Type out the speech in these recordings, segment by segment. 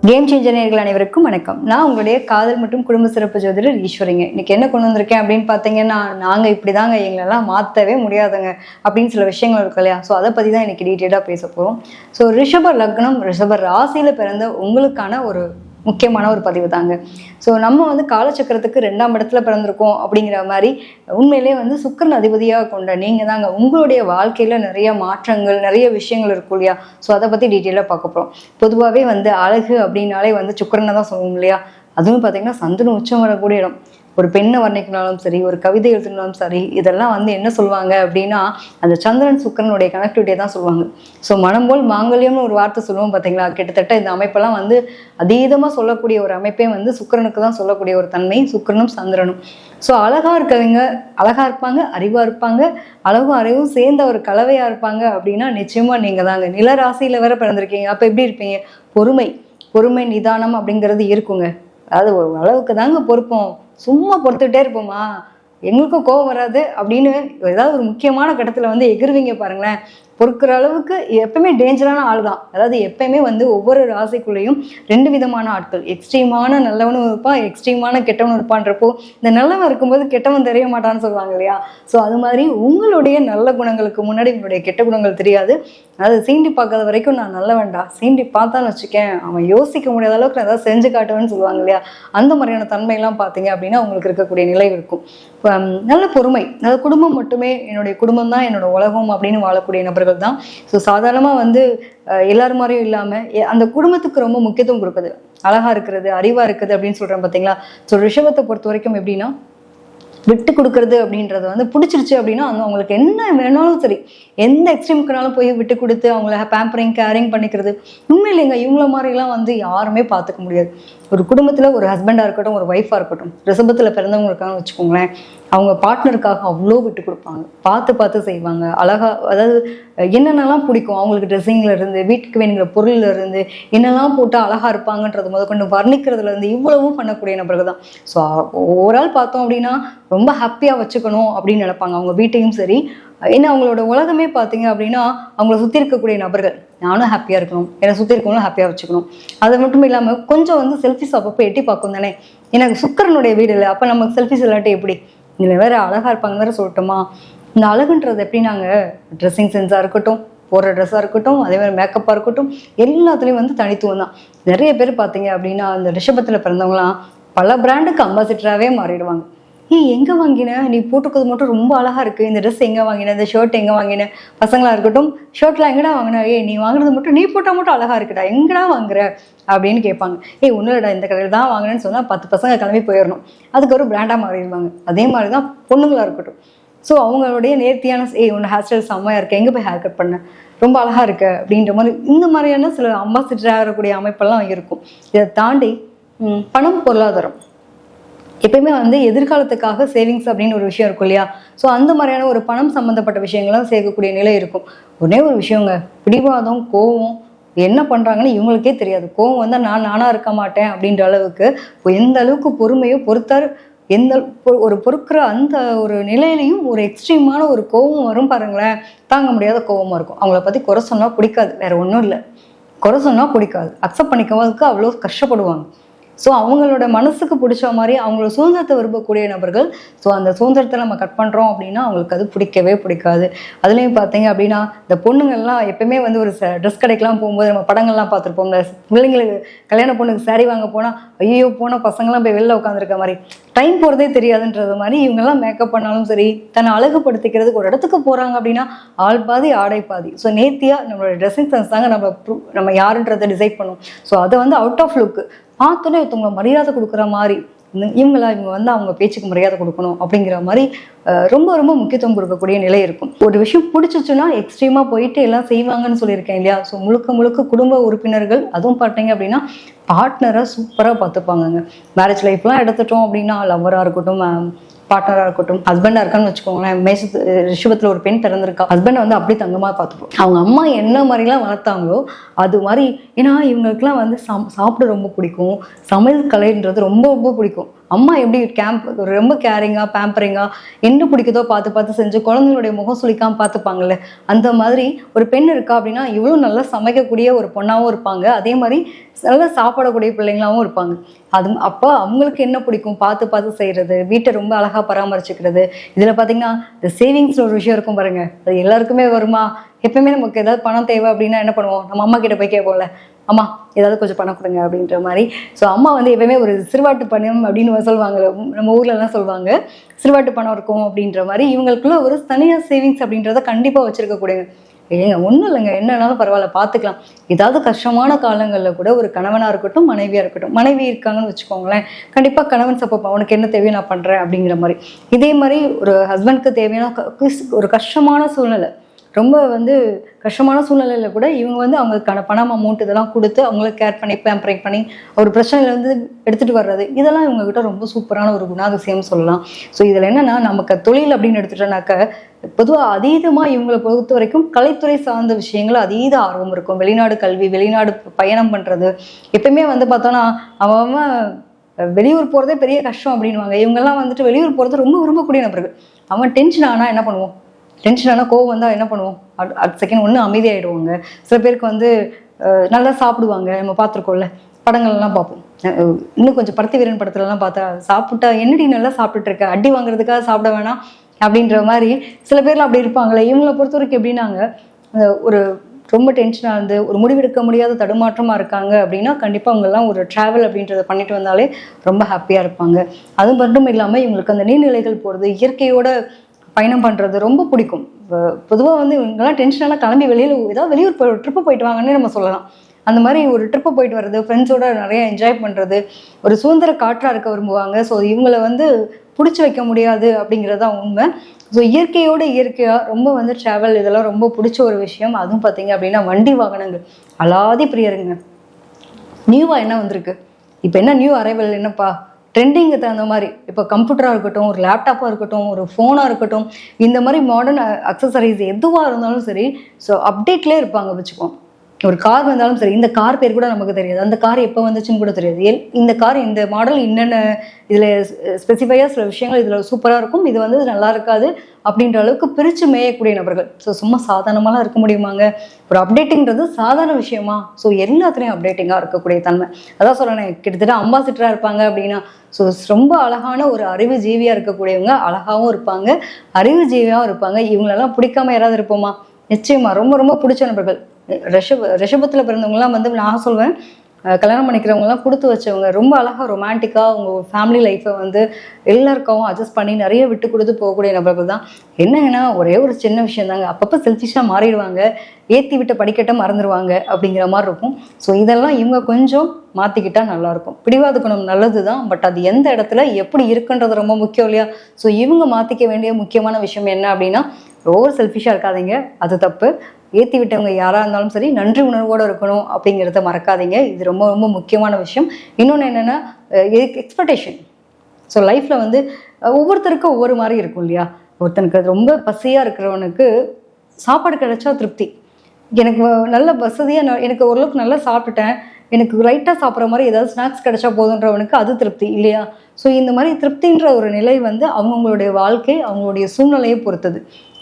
Game changer நேயர்கள் அனைவருக்கும் வணக்கம். நான் உங்களுடைய காதல் மற்றும் குடும்ப சிறப்பு ஜோதிடர் ஈஸ்வரிங்க. இன்னைக்கு என்ன கொண்டு வந்திருக்கேன் அப்படின்னு பார்த்தீங்கன்னா, நாங்கள் இப்படிதாங்க எங்களெல்லாம் மாற்றவே முடியாதுங்க அப்படின்னு சில விஷயங்கள் இருக்கு இல்லையா. ஸோ அதை பற்றி தான் இன்னைக்கு டீட்டெயிலாக பேச போகிறோம். ஸோ ரிஷப லக்னம் ரிஷப ராசியில் பிறந்த உங்களுக்கான ஒரு முக்கியமான ஒரு பதிவு தாங்க. ஸோ நம்ம வந்து காலச்சக்கரத்துக்கு 2ஆம் இடத்துல பிறந்திருக்கோம் அப்படிங்கிற மாதிரி உண்மையிலே வந்து சுக்கிரன் அதிபதியாக கொண்ட நீங்கள் தாங்க உங்களுடைய வாழ்க்கையில் நிறைய மாற்றங்கள் நிறைய விஷயங்கள் இருக்கும் இல்லையா. ஸோ அதை பற்றி டீட்டெயிலாக பார்க்க போகிறோம். பொதுவாகவே வந்து அழகு அப்படின்னாலே வந்து சுக்கிரனை தான் சொல்லுவோம் இல்லையா. அதுவும் பார்த்தீங்கன்னா சந்திரன் உச்சம் வரக்கூடிய இடம். ஒரு பெண்ணை வர்ணிக்கனாலும் சரி, ஒரு கவிதை எழுதினாலும் சரி, இதெல்லாம் வந்து என்ன சொல்லுவாங்க அப்படின்னா அந்த சந்திரன் சுக்கிரனுடைய கனெக்டிவிட்டியை தான் சொல்லுவாங்க. ஸோ மனம் போல் மாங்கல்யம்னு ஒரு வார்த்தை சொல்லுவோம் பார்த்தீங்களா. கிட்டத்தட்ட இந்த அமைப்பெல்லாம் வந்து அதீதமாக சொல்லக்கூடிய ஒரு அமைப்பே வந்து சுக்கிரனுக்கு தான் சொல்லக்கூடிய ஒரு தன்மை, சுக்கிரனும் சந்திரனும். ஸோ அழகா இருக்கவங்க அழகா இருப்பாங்க, அறிவா இருப்பாங்க, அழகும் அறிவும் சேர்ந்த ஒரு கலவையா இருப்பாங்க அப்படின்னா நிச்சயமா நீங்க தாங்க. நில ராசியில வேற பிறந்திருக்கீங்க. அப்ப எப்படி இருப்பீங்க? பொறுமை நிதானம் அப்படிங்கிறது இருக்குங்க. அதாவது ஒரு அளவுக்கு தாங்க பொறுப்போம், சும்மா பொறுத்துக்கிட்டே இருப்போமா, எங்களுக்கும் கோபம் வராது அப்படின்னு ஏதாவது ஒரு முக்கியமான கட்டத்தில் வந்து எகிருவீங்க பாருங்களேன். பொறுக்கிற அளவுக்கு எப்பவுமே டேஞ்சரான ஆள் தான். அதாவது எப்பயுமே வந்து ஒவ்வொரு ராசிக்குள்ளேயும் 2 விதமான ஆட்கள், எக்ஸ்ட்ரீமான நல்லவனும் இருப்பான், எக்ஸ்ட்ரீமான கெட்டவனும் இருப்பான்றப்போ இந்த நல்லவன் இருக்கும்போது கெட்டவன் தெரிய மாட்டான்னு சொல்லுவாங்க இல்லையா. ஸோ அது மாதிரி உங்களுடைய நல்ல குணங்களுக்கு முன்னாடி உங்களுடைய கெட்ட குணங்கள் தெரியாது. அதாவது சீண்டி பார்க்காத வரைக்கும் நான் நல்ல வேண்டாம், சீண்டி பார்த்தான்னு வச்சுக்கேன் அவன் யோசிக்க முடியாத அளவுக்கு நான் ஏதாவது செஞ்சு காட்டுவேன்னு சொல்லுவாங்க இல்லையா. அந்த மாதிரியான தன்மையெல்லாம் பார்த்தீங்க அப்படின்னா உங்களுக்கு இருக்கக்கூடிய நிலை இருக்கும். நல்ல பொறுமை, அதாவது குடும்பம் மட்டுமே என்னுடைய குடும்பம் தான் என்னோட உலகம் அப்படின்னு வாழக்கூடிய நபர்கள் தான். ஸோ சாதாரணமாக வந்து எல்லாரும் மாதிரியும் இல்லாமல் அந்த குடும்பத்துக்கு ரொம்ப முக்கியத்துவம் கொடுக்குது. அழகா இருக்கிறது, அறிவா இருக்குது அப்படின்னு சொல்கிறேன் பார்த்தீங்களா. ஸோ ரிஷபத்தை பொறுத்த வரைக்கும் எப்படின்னா, விட்டு கொடுக்கறது அப்படின்றது வந்து பிடிச்சிருச்சு அப்படின்னா அவங்களுக்கு என்ன வேணாலும் சரி, எந்த எக்ஸ்ட்ரீமுக்குனாலும் போய் விட்டு கொடுத்து அவங்கள பேம்பரிங் கேரிங் பண்ணிக்கிறது. உண்மையிலேங்க இவங்கள மாதிரிலாம் வந்து யாருமே பார்த்துக்க முடியாது. ஒரு குடும்பத்தில் ஒரு ஹஸ்பண்டாக இருக்கட்டும், ஒரு ஒய்ஃபாக இருக்கட்டும், ரிஷபத்தில் பிறந்தவங்க இருக்காங்கன்னு வச்சுக்கோங்களேன், அவங்க பார்ட்னருக்காக அவ்வளோ விட்டு கொடுப்பாங்க, பார்த்து செய்வாங்க. அழகா, அதாவது என்னென்னலாம் பிடிக்கும் அவங்களுக்கு, ட்ரெஸ்ஸிங்கில் இருந்து வீட்டுக்கு வேணுங்கிற பொருளில் இருந்து என்னெல்லாம் போட்டு அழகா இருப்பாங்கன்றது முதற்கொண்டு வர்ணிக்கிறதுல இருந்து இவ்வளவும் பண்ணக்கூடிய நபர்கள் தான். ஸோ ஓவரால் பார்த்தோம் அப்படின்னா ரொம்ப ஹாப்பியாக வச்சுக்கணும் அப்படின்னு நினைப்பாங்க அவங்க வீட்டையும் சரி. ஏன்னா அவங்களோட உலகமே பார்த்தீங்க அப்படின்னா அவங்கள சுற்றி இருக்கக்கூடிய நபர்கள், நானும் ஹாப்பியாக இருக்கணும், என்னை சுற்றி இருக்கவங்களும் ஹாப்பியாக வச்சுக்கணும். அது மட்டும் இல்லாமல் கொஞ்சம் வந்து செல்ஃபிஸ் அப்பப்போ எட்டி பார்க்கும் தானே. எனக்கு சுக்கிரனுடைய வீடு இல்லை, அப்போ நமக்கு செல்ஃபிஸ் இல்லாட்டி எப்படி? இதில் வேற அழகாக இருப்பாங்க வேற சொல்லட்டுமா. இந்த அழகுன்றது எப்படின்னாங்க, ட்ரெஸ்ஸிங் சென்ஸாக இருக்கட்டும், போடுற ட்ரெஸ்ஸாக இருக்கட்டும், அதே மாதிரி மேக்கப்பாக இருக்கட்டும், எல்லாத்துலேயும் வந்து தனித்துவம் தான். நிறைய பேர் பார்த்தீங்க அப்படின்னா இந்த ரிஷபத்தில் பிறந்தவங்களாம் பல பிராண்டுக்கு அம்பாசிடராகவே மாறிடுவாங்க. எங்கே வாங்கின, நீ போட்டுக்கிறது மட்டும் ரொம்ப அழகாக இருக்குது, இந்த ட்ரெஸ் எங்கே வாங்கின, இந்த ஷர்ட் எங்கே வாங்கின, பசங்களாக இருக்கட்டும் ஷர்ட்லாம் எங்கடா வாங்கினா, நீ வாங்குறது மட்டும், நீ போட்டால் மட்டும் அழகாக இருக்குடா, எங்கடா வாங்குற அப்படின்னு கேட்பாங்க. ஒன்றும் இல்லைடா, இந்த கடையில் தான் வாங்கினேன்னு சொன்னால் 10 பசங்க கிளம்பி போயிடணும், அதுக்கு ஒரு பிராண்டாக மாறிடுவாங்க. அதே மாதிரி தான் பொண்ணுங்களாக இருக்கட்டும். ஸோ அவங்களுடைய நேர்த்தியான ஒன்று ஹேர் ஸ்டைல் செம்மையாக இருக்குது, எங்கே போய் ஹேர் கட் பண்ண, ரொம்ப அழகாக இருக்கு அப்படின்ற மாதிரி இந்த மாதிரியான சில அம்பாசிடராக இருக்கக்கூடிய அமைப்பெல்லாம் இருக்கும். இதை தாண்டி பணம், பொருளாதாரம் எப்பயுமே வந்து எதிர்காலத்துக்காக சேவிங்ஸ் அப்படின்னு ஒரு விஷயம் இருக்கும் இல்லையா. ஸோ அந்த மாதிரியான ஒரு பணம் சம்மந்தப்பட்ட விஷயங்கள்லாம் சேர்க்கக்கூடிய நிலை இருக்கும். ஒரே ஒரு விஷயங்க, பிடிவாதம், கோவம், என்ன பண்ணுறாங்கன்னு இவங்களுக்கே தெரியாது. கோவம் வந்தால் நானாக இருக்க மாட்டேன் அப்படின்ற அளவுக்கு எந்த அளவுக்கு பொறுமையோ பொறுத்தார், எந்த ஒரு பொறுக்கிற அந்த ஒரு நிலையிலையும் ஒரு எக்ஸ்ட்ரீமான ஒரு கோவம் வரும் பாருங்களேன். தாங்க முடியாத கோவமாக இருக்கும். அவங்கள பற்றி குறை சொன்னால் பிடிக்காது, வேற ஒன்றும் இல்லை, குறை சொன்னால் பிடிக்காது, அக்செப்ட் பண்ணிக்கிறதுக்கு அவ்வளோ கஷ்டப்படுவாங்க. ஸோ அவங்களோட மனசுக்கு பிடிச்ச மாதிரி அவங்களோட சுதந்திரத்தை விரும்பக்கூடிய நபர்கள். ஸோ அந்த சுதந்திரத்தை நம்ம கட் பண்ணுறோம் அப்படின்னா அவங்களுக்கு அது பிடிக்கவே பிடிக்காது. அதுலேயும் பார்த்தீங்க அப்படின்னா இந்த பொண்ணுங்கள்லாம் எப்பயுமே வந்து ஒரு ட்ரெஸ் கடைக்கெலாம் போகும்போது நம்ம படங்கள்லாம் பார்த்துருப்போம். இந்த பிள்ளைங்களுக்கு கல்யாண பொண்ணுக்கு சாரி வாங்க போனால் ஐயோ போன பசங்களாம் போய் வெளில உட்காந்துருக்க மாதிரி, டைம் போகிறதே தெரியாதுன்றது மாதிரி இவங்கெல்லாம் மேக்கப் பண்ணாலும் சரி, தன்னை அழகுபடுத்திக்கிறதுக்கு ஒரு இடத்துக்கு போகிறாங்க அப்படின்னா ஆள் பாதி ஆடை பாதி. ஸோ நேர்த்தியாக நம்மளோட ட்ரெஸ்ஸிங் சென்ஸ் தாங்க நம்ம யாருன்றதை டிசைட் பண்ணுவோம். ஸோ அதை வந்து அவுட் ஆஃப் லுக்கு பார்த்தோன்னே ஒருத்தவங்களை மரியாதை கொடுக்குற மாதிரி, இவங்க வந்து அவங்க பேச்சுக்கு மரியாதை கொடுக்கணும் அப்படிங்கிற மாதிரி ரொம்ப ரொம்ப முக்கியத்துவம் கொடுக்கக்கூடிய நிலை இருக்கும். ஒரு விஷயம் பிடிச்சிச்சுன்னா எக்ஸ்ட்ரீமாக போயிட்டு எல்லாம் செய்வாங்கன்னு சொல்லியிருக்கேன் இல்லையா. ஸோ முழுக்க குடும்ப உறுப்பினர்கள், அதுவும் பார்த்தீங்க அப்படின்னா பார்ட்னரை சூப்பராக பார்த்துப்பாங்கங்க. மேரேஜ் லைஃப்லாம் எடுத்துட்டோம் அப்படின்னா லவ்வராக இருக்கட்டும், பார்ட்னராக இருக்கட்டும், ஹஸ்பண்டாக இருக்கான்னு வச்சுக்கோங்களேன். ரிஷபத்தில் ஒரு பெண் பிறந்திருக்கா, ஹஸ்பண்டை வந்து அப்படி தங்கமாக பார்த்துப்போம். அவங்க அம்மா என்ன மாதிரிலாம் வளர்த்தாங்களோ அது மாதிரி. ஏன்னா இவங்களுக்குலாம் வந்து சாப்பிட ரொம்ப பிடிக்கும், சமையல் கலைன்றது ரொம்ப ரொம்ப பிடிக்கும். அம்மா எப்படி ரொம்ப கேரிங்காக பேம்பரிங்காக என்ன பிடிக்குதோ பார்த்து பார்த்து செஞ்சு குழந்தைங்களுடைய முகம் சுளிக்காமல் பார்த்துப்பாங்கல்ல, அந்த மாதிரி ஒரு பெண் இருக்கா அப்படின்னா இவ்வளோ நல்லா சமைக்கக்கூடிய ஒரு பொண்ணாகவும் இருப்பாங்க. அதே மாதிரி நல்லா சாப்பிடக்கூடிய பிள்ளைங்களாகவும் இருப்பாங்க. அப்போ அவங்களுக்கு என்ன பிடிக்கும் பார்த்து பார்த்து செய்கிறது, வீட்டை ரொம்ப அழகாக பராமரிச்சுக்கிறது. இதில் பார்த்தீங்கன்னா இந்த சேவிங்ஸ் ஒரு விஷயம் இருக்கும் பாருங்க, அது எல்லாருக்குமே வருமா? எப்பவுமே நமக்கு ஏதாவது பணம் தேவை அப்படின்னா என்ன பண்ணுவோம், நம்ம அம்மா கிட்ட போய் கேட்போம்ல, அம்மா ஏதாவது கொஞ்சம் பணம் கொடுங்க அப்படின்ற மாதிரி. ஸோ அம்மா வந்து எப்பவுமே ஒரு சிறுவாட்டு பணம் அப்படின்னு சொல்லுவாங்க, நம்ம ஊர்லலாம் சொல்லுவாங்க, சிறுவாட்டு பணம் இருக்கும் அப்படின்ற மாதிரி. இவங்களுக்குள்ள ஒரு தனியார் சேவிங்ஸ் அப்படின்றத கண்டிப்பாக வச்சிருக்கக்கூடிய, ஏங்க ஒன்றும் இல்லைங்க, என்னன்னாலும் பரவாயில்ல பார்த்துக்கலாம். ஏதாவது கஷ்டமான காலங்களில் கூட ஒரு கணவனாக இருக்கட்டும் மனைவியாக இருக்கட்டும், மனைவி இருக்காங்கன்னு வச்சுக்கோங்களேன், கண்டிப்பாக கணவன் சப்போர்ட், அவனுக்கு என்ன தேவையோ நான் பண்ணுறேன் அப்படிங்கிற மாதிரி. இதே மாதிரி ஒரு ஹஸ்பண்ட்க்கு தேவையான ஒரு கஷ்டமான சூழ்நிலை, ரொம்ப வந்து கஷ்டமான சூழ்நிலையில் கூட இவங்க வந்து அவங்களுக்கான பணம் அமௌண்ட் இதெல்லாம் கொடுத்து அவங்கள கேர் பண்ணி பேம்பரிங் பண்ணி ஒரு பிரச்சனையிலேருந்து எடுத்துகிட்டு வர்றது, இதெல்லாம் இவங்ககிட்ட ரொம்ப சூப்பரான ஒரு குணாதிசயம் சொல்லலாம். ஸோ இதில் என்னென்னா, நமக்கு தொழில் அப்படின்னு எடுத்துட்டோன்னாக்க பொதுவாக அதீதமாக இவங்களை பொறுத்த வரைக்கும் கலைத்துறை சார்ந்த விஷயங்கள் அதீத ஆர்வம் இருக்கும். வெளிநாடு கல்வி, வெளிநாடு பயணம் பண்ணுறது, எப்பயுமே வந்து பார்த்தோன்னா அவன் வெளியூர் போகிறதே பெரிய கஷ்டம் அப்படின்வாங்க. இவங்கெல்லாம் வந்துட்டு வெளியூர் போகிறது ரொம்ப விரும்பக்கூடிய நபர்கள். அவன் டென்ஷன் ஆனால் என்ன பண்ணுவோம், டென்ஷன் ஆனால் கோவம் வந்தால் என்ன பண்ணுவோம், அடுத்த செகண்ட் ஒன்று அமைதியாகிடுவாங்க. சில பேருக்கு வந்து நல்லா சாப்பிடுவாங்க, நம்ம பார்த்துருக்கோம்ல, படங்கள்லாம் பார்ப்போம். இன்னும் கொஞ்சம் பருத்தி வீரன் படத்துலலாம் பார்த்தா சாப்பிட்டா என்னடி நல்லா சாப்பிட்டுட்டு இருக்க, அடி வாங்குறதுக்காக சாப்பிட வேணாம் அப்படின்ற மாதிரி சில பேர்லாம் அப்படி இருப்பாங்களே. இவங்களை பொறுத்த வரைக்கும் எப்படின்னாங்க, ஒரு ரொம்ப டென்ஷனாக இருந்து ஒரு முடிவெடுக்க முடியாத தடுமாற்றமாக இருக்காங்க அப்படின்னா கண்டிப்பாக அவங்கெல்லாம் ஒரு ட்ராவல் அப்படின்றத பண்ணிட்டு வந்தாலே ரொம்ப ஹாப்பியாக இருப்பாங்க. அது மட்டும் இல்லாமல் இவங்களுக்கு அந்த நீர்நிலைகள் போகிறது, இயற்கையோட பயணம் பண்ணுறது ரொம்ப பிடிக்கும். பொதுவாக வந்து இவங்கெல்லாம் டென்ஷனெல்லாம் கிளம்பி ஏதாவது வெளியூர் ட்ரிப்பு போயிட்டு வாங்கன்னு நம்ம சொல்லலாம். அந்த மாதிரி ஒரு ட்ரிப்பு போயிட்டு வர்றது, ஃப்ரெண்ட்ஸோட நிறைய என்ஜாய் பண்ணுறது, ஒரு சுதந்திர காற்றாக இருக்க விரும்புவாங்க. ஸோ இவங்களை வந்து பிடிச்சி வைக்க முடியாது அப்படிங்கிறது தான் உண்மை. ஸோ இயற்கையாக ரொம்ப வந்து ட்ராவல் இதெல்லாம் ரொம்ப பிடிச்ச ஒரு விஷயம். அதுவும் பார்த்தீங்க அப்படின்னா வண்டி வாகனங்கள் அலாதி பிரியருங்க. நியூவாக என்ன வந்திருக்கு, இப்போ என்ன நியூ அரைவல் என்னப்பா, ட்ரெண்டிங்கு தகுந்த மாதிரி இப்போ கம்ப்யூட்டராக இருக்கட்டும், ஒரு லேப்டாப்பாக இருக்கட்டும், ஒரு ஃபோனாக இருக்கட்டும், இந்த மாதிரி மாடர்ன் அக்சசரிஸ் எதுவாக இருந்தாலும் சரி, ஸோ அப்டேட்லேயே இருப்பாங்க வச்சுக்கோம். ஒரு கார் வந்தாலும் சரி, இந்த கார் பேர் கூட நமக்கு தெரியாது, அந்த கார் எப்போ வந்துச்சுன்னு கூட தெரியாது. இந்த கார் இந்த மாடல் என்னென்ன இதில் ஸ்பெசிஃபையாக சில விஷயங்கள் இதில் சூப்பராக இருக்கும், இது வந்து நல்லா இருக்காது அப்படின்ற அளவுக்கு பிரித்து மேயக்கூடிய நபர்கள். ஸோ சும்மா சாதாரணமாலாம் இருக்க முடியுமாங்க, ஒரு அப்டேட்டிங்கிறது சாதாரண விஷயமா? ஸோ எல்லாத்துலேயும் அப்டேட்டிங்காக இருக்கக்கூடிய தன்மை, அதான் சொல்கிறேன், கிட்டத்தட்ட அம்பாசிடராக இருப்பாங்க அப்படின்னா. ஸோ ரொம்ப அழகான ஒரு அறிவு ஜீவியாக இருக்கக்கூடியவங்க, அழகாகவும் இருப்பாங்க, அறிவு ஜீவியாகவும் இருப்பாங்க. இவங்களெல்லாம் பிடிக்காம யாராவது இருப்போமா? நிச்சயமா ரொம்ப ரொம்ப பிடிச்ச நபர்கள். ரிஷபத்தில் பிறந்தவங்கலாம் வந்து நான் சொல்வேன், கல்யாணம் பண்ணிக்கிறவங்கலாம் கொடுத்து வச்சவங்க, ரொம்ப அழகாக ரொமான்டிக்காக அவங்க ஃபேமிலி லைஃப்பை வந்து எல்லாருக்காகவும் அட்ஜஸ்ட் பண்ணி நிறைய விட்டு கொடுத்து போகக்கூடிய நபர்கள் தான். என்னங்கன்னா ஒரே ஒரு சின்ன விஷயம் தாங்க, அப்பப்போ செல்ஃபிஷாக மாறிடுவாங்க, ஏற்றி விட்ட படிக்கட்டை மறந்துடுவாங்க அப்படிங்கிற மாதிரி இருக்கும். ஸோ இதெல்லாம் இவங்க கொஞ்சம் மாற்றிக்கிட்டால் நல்லாயிருக்கும். பிடிவாத குணம் நல்லது தான், பட் அது எந்த இடத்துல எப்படி இருக்குன்றது ரொம்ப முக்கியம் இல்லையா? ஸோ இவங்க மாற்றிக்க வேண்டிய முக்கியமான விஷயம் என்ன அப்படின்னா, ஓவர் செல்ஃபிஷாக இருக்காதீங்க, அது தப்பு. ஏற்றி விட்டவங்க யாராக இருந்தாலும் சரி நன்றி உணர்வோடு இருக்கணும் அப்படிங்கிறத மறக்காதீங்க. இது ரொம்ப ரொம்ப முக்கியமான விஷயம். இன்னொன்று என்னென்னா எக்ஸ்பெக்டேஷன். ஸோ லைஃப்பில் வந்து ஒவ்வொருத்தருக்கும் ஒவ்வொரு மாதிரி இருக்கும் இல்லையா? ஒருத்தனுக்கு ரொம்ப பசியாக இருக்கிறவனுக்கு சாப்பாடு கிடைச்சா திருப்தி, எனக்கு நல்ல வசதியாக எனக்கு ஓரளவுக்கு நல்லா சாப்பிட்டுட்டேன், எனக்கு லைட்டாக சாப்பிட்ற மாதிரி ஏதாவது ஸ்நாக்ஸ் கிடைச்சா போதுன்றவனுக்கு அது திருப்தி இல்லையா? ஸோ இந்த மாதிரி திருப்தின்ற ஒரு நிலை வந்து அவங்களுடைய வாழ்க்கை அவங்களுடைய சூழ்நிலையை பொறுத்தது.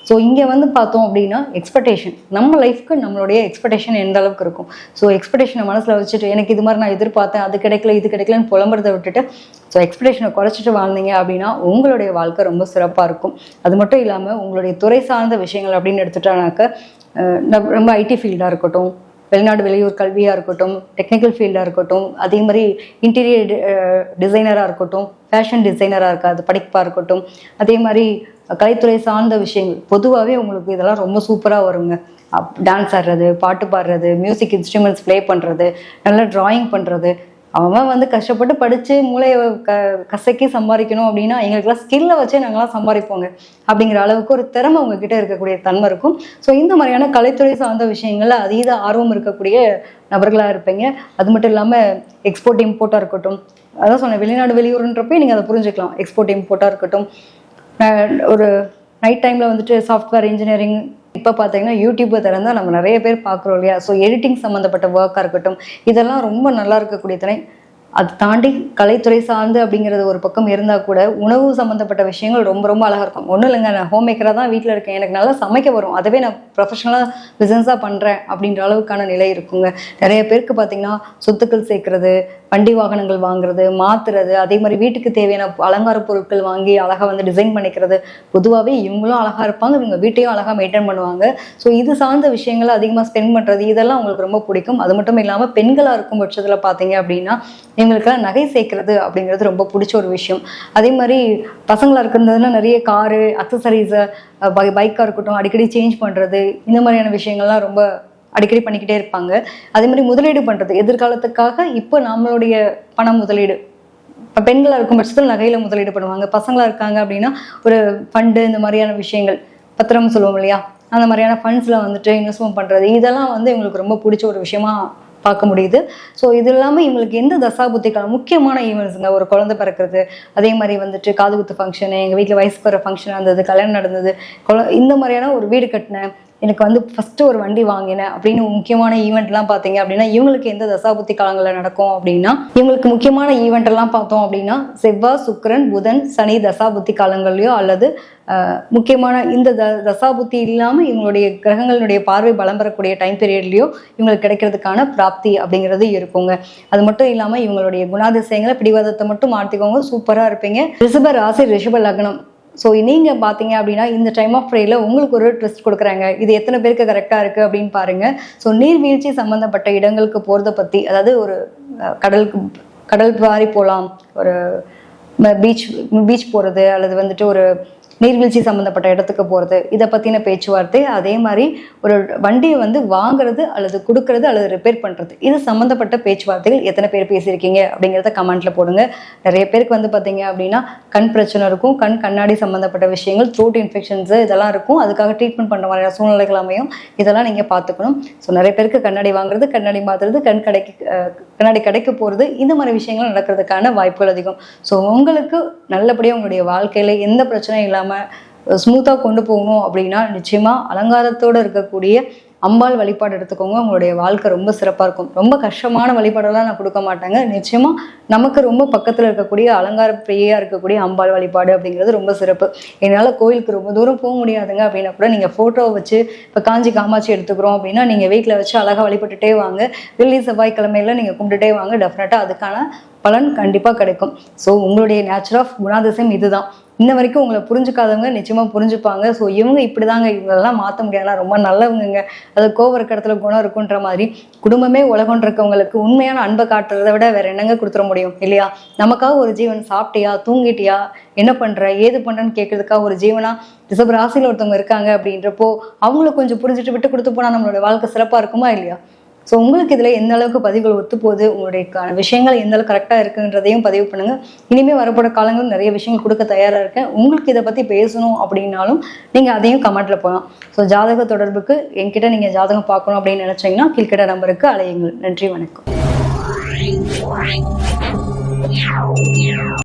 ஸோ இங்கே வந்து பார்த்தோம் அப்படின்னா எக்ஸ்பெக்டேஷன், நம்ம லைஃப்க்கு நம்மளுடைய எக்ஸ்பெக்டேஷன் எந்த அளவுக்கு இருக்கும். ஸோ எக்ஸ்பெக்டேஷனை மனசில் வச்சுட்டு எனக்கு இது மாதிரி நான் எதிர்பார்த்தேன், அது கிடைக்கல இது கிடைக்கலன்னு புலம்புறதை விட்டுட்டு ஸோ எக்ஸ்பெக்டேஷனை குறைச்சிட்டு வாழ்ந்தீங்க அப்படின்னா உங்களுடைய வாழ்க்கை ரொம்ப சிறப்பாக இருக்கும். அது மட்டும் இல்லாமல் உங்களுடைய துறை சார்ந்த விஷயங்கள் அப்படின்னு எடுத்துட்டானாக்க ரொம்ப ஐடி ஃபீல்டாக இருக்கட்டும், வெளிநாடு வெளியூர் கல்வியாக இருக்கட்டும், டெக்னிக்கல் ஃபீல்டாக இருக்கட்டும், அதே மாதிரி இன்டீரியர் டிசைனராக இருக்கட்டும், ஃபேஷன் டிசைனராக இருக்காது படிப்பாக இருக்கட்டும், அதே மாதிரி கலைத்துறை சார்ந்த விஷயங்கள் பொதுவாகவே உங்களுக்கு இதெல்லாம் ரொம்ப சூப்பராக வருங்க. டான்ஸ் ஆடுறது, பாட்டு பாடுறது, மியூசிக் இன்ஸ்ட்ருமெண்ட்ஸ் ப்ளே பண்ணுறது, நல்லா ட்ராயிங் பண்ணுறது, அவன் வந்து கஷ்டப்பட்டு படித்து மூளையை கசக்கி சம்பாதிக்கணும் அப்படின்னா எங்களுக்கெல்லாம் ஸ்கில்லை வச்சே நாங்களாம் சம்பாதிப்போங்க அப்படிங்கிற அளவுக்கு ஒரு திறமை உங்ககிட்ட இருக்கக்கூடிய தன்மை இருக்கும். ஸோ இந்த மாதிரியான கலைத்துறை சார்ந்த விஷயங்களில் அதீத ஆர்வம் இருக்கக்கூடிய நபர்களாக இருப்பீங்க. அது மட்டும் இல்லாமல் எக்ஸ்போர்ட் இம்போர்ட்டாக இருக்கட்டும், அதான் சொன்னேன், வெளிநாடு வெளியூருன்றப்பே நீங்கள் அதை புரிஞ்சுக்கலாம். எக்ஸ்போர்ட் இம்போர்ட்டாக இருக்கட்டும், ஒரு நைட் டைமில் வந்துட்டு சாஃப்ட்வேர் இன்ஜினியரிங், இப்போ பார்த்தீங்கன்னா யூடியூப்பை திறந்தால் நம்ம நிறைய பேர் பார்க்குறோம் இல்லையா? ஸோ எடிட்டிங் சம்மந்தப்பட்ட ஒர்க்காக இருக்கட்டும், இதெல்லாம் ரொம்ப நல்லா இருக்கக்கூடிய திறன். அது தாண்டி கலைத்துறை சார்ந்து அப்படிங்கிறது ஒரு பக்கம் இருந்தால் கூட உணவு சம்மந்தப்பட்ட விஷயங்கள் ரொம்ப ரொம்ப அழகாக இருக்கும். ஒன்றும் இல்லைங்க, நான் ஹோம் மேக்கராக தான் வீட்டில் இருக்கேன், எனக்கு நல்லா சமைக்க வரும், அதுவே நான் ப்ரொஃபஷனலாக பிஸ்னஸாக பண்ணுறேன் அப்படின்ற அளவுக்கான நிலை இருக்குங்க. நிறைய பேருக்கு பார்த்தீங்கன்னா சொத்துக்கள் சேர்க்கறது, வண்டி வாகனங்கள் வாங்குறது, மாற்றுறது, அதே மாதிரி வீட்டுக்கு தேவையான அலங்கார பொருட்கள் வாங்கி அழகாக வந்து டிசைன் பண்ணிக்கிறது. பொதுவாகவே இவங்களும் அழகாக இருப்பாங்க, இவங்க வீட்டையும் அழகாக மெயின்டைன் பண்ணுவாங்க. ஸோ இது சார்ந்த விஷயங்களை அதிகமாக ஸ்பெண்ட் பண்ணுறது இதெல்லாம் அவங்களுக்கு ரொம்ப பிடிக்கும். அது மட்டும் இல்லாமல் பெண்களாக இருக்கும் பட்சத்தில் பார்த்தீங்க அப்படின்னா இவங்களுக்கெல்லாம் நகை சேர்க்கறது அப்படிங்கிறது ரொம்ப பிடிச்ச ஒரு விஷயம். அதே மாதிரி பசங்களாக இருக்கிறதுனா நிறைய காரு, அக்சசரிஸை, பைக்காக இருக்கட்டும் அடிக்கடி சேஞ்ச் பண்ணுறது, இந்த மாதிரியான விஷயங்கள்லாம் ரொம்ப அடிக்கடி பண்ணிக்கிட்டே இருப்பாங்க. அதே மாதிரி முதலீடு பண்ணுறது எதிர்காலத்துக்காக. இப்போ நம்மளுடைய பண முதலீடு இப்போ பெண்களாக இருக்கும் பட்சத்தில் நகையில் முதலீடு பண்ணுவாங்க. பசங்களாக இருக்காங்க அப்படின்னா ஒரு ஃபண்டு, இந்த மாதிரியான விஷயங்கள், பத்திரம் சொல்லுவோம் இல்லையா, அந்த மாதிரியான ஃபண்ட்ஸில் வந்துட்டு இன்வெஸ்ட்மெண்ட் பண்ணுறது, இதெல்லாம் வந்து இவங்களுக்கு ரொம்ப பிடிச்ச ஒரு விஷயமா பார்க்க முடியுது. ஸோ இது இல்லாமல் இவங்களுக்கு எந்த தசாபுத்திக்கான முக்கியமான ஈவெண்ட்ஸுங்க, ஒரு குழந்தை பிறக்கிறது, அதே மாதிரி வந்துட்டு காதுகுத்து ஃபங்க்ஷனு, எங்கள் வீட்டில் வயசு பெற ஃபங்க்ஷன் இருந்தது, கல்யாணம் நடந்தது, இந்த மாதிரியான ஒரு வீடு கட்டினேன், எனக்கு வந்து ஃபஸ்ட்டு ஒரு வண்டி வாங்கினேன் அப்படின்னு முக்கியமான ஈவெண்ட்லாம் பார்த்தீங்க அப்படின்னா இவங்களுக்கு எந்த தசாபுத்தி காலங்களில் நடக்கும் அப்படின்னா இவங்களுக்கு முக்கியமான ஈவெண்ட் எல்லாம் பார்த்தோம் அப்படின்னா செவ்வாய், சுக்கிரன், புதன், சனி தசாபுத்தி காலங்கள்லையோ அல்லது முக்கியமான இந்த தசாபுத்தி இல்லாமல் இவங்களுடைய கிரகங்களுடைய பார்வை பலம் பெறக்கூடிய டைம் பீரியட்லையோ இவங்களுக்கு கிடைக்கிறதுக்கான பிராப்தி அப்படிங்கிறது இருக்குங்க. அது மட்டும் இல்லாமல் இவங்களுடைய குணாதிசயங்களை பிடிவாதத்தை மட்டும் மாற்றிக்கோங்க, சூப்பராக இருப்பீங்க. ரிஷப ராசி, ரிஷப லக்னம். ஸோ நீங்கள் பார்த்தீங்க அப்படின்னா இந்த டைம் ஆஃப் ப்ரேயில் உங்களுக்கு ஒரு ட்விஸ்ட் கொடுக்குறாங்க. இது எத்தனை பேருக்கு கரெக்டாக இருக்குது அப்படின்னு பாருங்கள். ஸோ நீர்வீழ்ச்சி சம்மந்தப்பட்ட இடங்களுக்கு போகிறத பற்றி, அதாவது ஒரு கடல் மாதிரி போகலாம், ஒரு பீச் போகிறது, அல்லது வந்துட்டு ஒரு நீர்வீழ்ச்சி சம்மந்தப்பட்ட இடத்துக்கு போகிறது, இதை பற்றின பேச்சுவார்த்தை. அதே மாதிரி ஒரு வண்டியை வந்து வாங்குறது அல்லது கொடுக்கறது அல்லது ரிப்பேர் பண்ணுறது, இது சம்மந்தப்பட்ட பேச்சுவார்த்தைகள் எத்தனை பேர் பேசியிருக்கீங்க அப்படிங்கிறத கமெண்ட்டில் போடுங்க. நிறைய பேருக்கு வந்து பார்த்தீங்க அப்படின்னா கண் பிரச்சனை இருக்கும், கண்ணாடி சம்மந்தப்பட்ட விஷயங்கள், த்ரோட் இன்ஃபெக்ஷன்ஸு இதெல்லாம் இருக்கும். அதுக்காக ட்ரீட்மெண்ட் பண்ணுற மாதிரியான சூழ்நிலைகள் அமையும். இதெல்லாம் நீங்கள் பார்த்துக்கணும். ஸோ நிறைய பேருக்கு கண்ணாடி வாங்குறது, கண்ணாடி மாற்றுறது, கண்ணாடி கடைக்கு போகிறது, இந்த மாதிரி விஷயங்கள் நடக்கிறதுக்கான வாய்ப்புகள் அதிகம். ஸோ உங்களுக்கு நல்லபடியாக உங்களுடைய வாழ்க்கையில் எந்த பிரச்சனையும் இல்லாமல் ஸ்மூத்தாக கொண்டு போகணும் அப்படின்னா நிச்சயமாக அலங்காரத்தோடு இருக்கக்கூடிய அம்பாள் வழிபாடு எடுத்துக்கோங்க. உங்களுடைய வாழ்க்கை ரொம்ப சிறப்பாக இருக்கும். ரொம்ப கஷ்டமான வழிபாடெல்லாம் நான் கொடுக்க மாட்டேங்க. நிச்சயமாக நமக்கு ரொம்ப பக்கத்தில் இருக்கக்கூடிய அலங்கார பிரியாக இருக்கக்கூடிய அம்பாள் வழிபாடு அப்படிங்கிறது ரொம்ப சிறப்பு. என்னால் கோயிலுக்கு ரொம்ப தூரம் போக முடியாதுங்க அப்படின்னா கூட நீங்கள் ஃபோட்டோவை வச்சு, இப்போ காஞ்சி காமாட்சி எடுத்துக்கிறோம் அப்படின்னா நீங்கள் வீட்டில் வச்சு அழகாக வழிபட்டுட்டே வாங்க. வெள்ளி செவ்வாய்க்கிழமையில் நீங்கள் கும்பிட்டுட்டே வாங்க. டெஃபினட்டாக அதுக்கான பலன் கண்டிப்பாக கிடைக்கும். ஸோ உங்களுடைய நேச்சர் ஆஃப் குணாதிசயம் இதுதான். இன்ன வரைக்கும் உங்களை புரிஞ்சுக்காதவங்க நிச்சயமாக புரிஞ்சுப்பாங்க. ஸோ இவங்க இப்படி தாங்க, இவங்களெல்லாம் மாற்ற முடியாதுன்னா ரொம்ப நல்லவங்க, அது கோவம் இருக்க இடத்துல குணம் இருக்குன்ற மாதிரி குடும்பமே உலகம்னு இருக்கவங்களுக்கு உண்மையான அன்பை காட்டுறதை விட வேற என்னங்க கொடுத்துட முடியும் இல்லையா? நமக்காக ஒரு ஜீவன் சாப்பிட்டியா, தூங்கிட்டியா, என்ன பண்ணுற, ஏது பண்ணுறன்னு கேட்கறதுக்காக ஒரு ஜீவனா ரிஷப ராசியில் ஒருத்தவங்க இருக்காங்க அப்படின்றப்போ அவங்கள கொஞ்சம் புரிஞ்சுட்டு விட்டு கொடுத்து போனால் நம்மளோட வாழ்க்கை சிறப்பாக இருக்குமா இல்லையா? ஸோ உங்களுக்கு இதில் எந்த அளவுக்கு பதிவுகள் ஒத்து போகுது, உங்களுடைய விஷயங்கள் எந்த அளவுக்கு கரெக்டாக இருக்குன்றதையும் பதிவு பண்ணுங்கள். இனிமேல் வரப்போகிற காலங்கள் நிறைய விஷயங்கள் கொடுக்க தயாராக இருக்கேன். உங்களுக்கு இதை பற்றி பேசணும் அப்படின்னாலும் நீங்கள் அதையும் கமெண்ட்டில் போகலாம். ஸோ ஜாதக தொடர்புக்கு என்கிட்ட நீங்கள் ஜாதகம் பார்க்கணும் அப்படின்னு நினச்சிங்கன்னா கீழ்கிட்ட நம்பருக்கு அலையுங்கள். நன்றி, வணக்கம்.